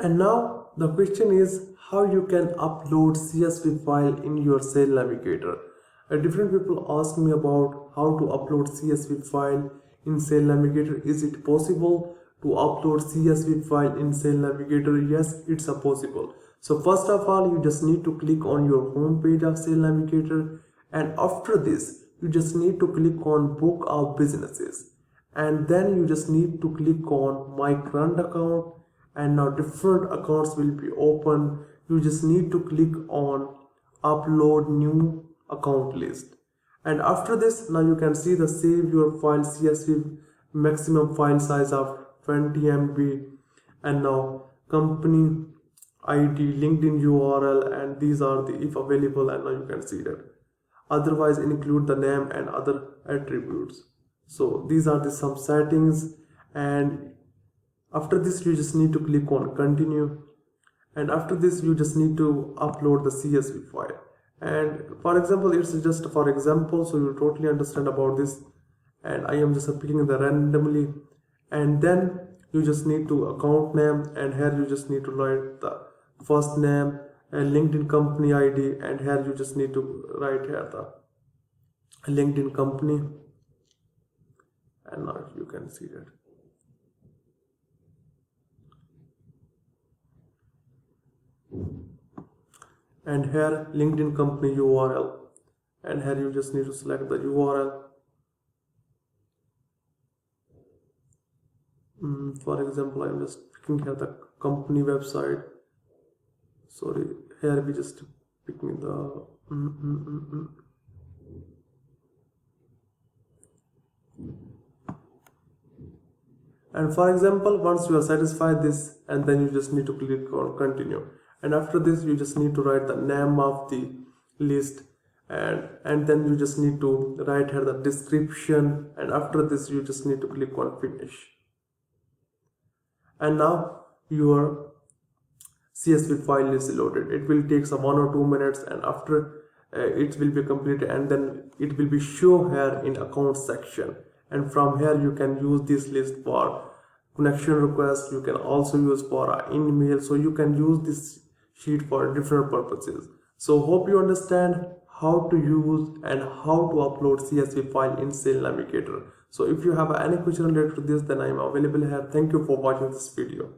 And now the question is how you can upload CSV file in your Sales Navigator. Different people ask me about how to upload CSV file in Sales Navigator. Is it possible to upload CSV file in Sales Navigator? Yes, it's possible. So first of all, you just need to click on your home page of Sales Navigator, and after this you just need to click on Book of Businesses, and then you just need to click on My Current Account, and now different accounts will be open. You just need to click on Upload New Account List, and after this now you can see the Save Your File CSV maximum file size of 20 MB, and now company ID, LinkedIn URL, and these are the if available, and now you can see that. Otherwise include the name and other attributes. So these are the some settings, and after this you just need to click on continue, and after this you just need to upload the CSV file. And for example, it's just for example, so you totally understand about this, and I am just picking the randomly, and then you just need to account name, and here you just need to write the first name and LinkedIn company ID, and here you just need to write here the LinkedIn company, and now you can see that. And here LinkedIn company URL, and here you just need to select the URL. For example, I'm just picking here the company website. Sorry, here we just picking the and for example, once you are satisfied this, and then you just need to click on continue, and after this you just need to write the name of the list, and then you just need to write here the description, and after this you just need to click on finish, and now your CSV file is loaded. It will take some 1 or 2 minutes, and after it will be completed, and then it will be show here in account section, and from here you can use this list for connection requests. You can also use for email, so you can use this sheet for different purposes. So hope you understand how to use and how to upload CSV file in Sales Navigator. So if you have any question related to this, then I am available here. Thank you for watching this video.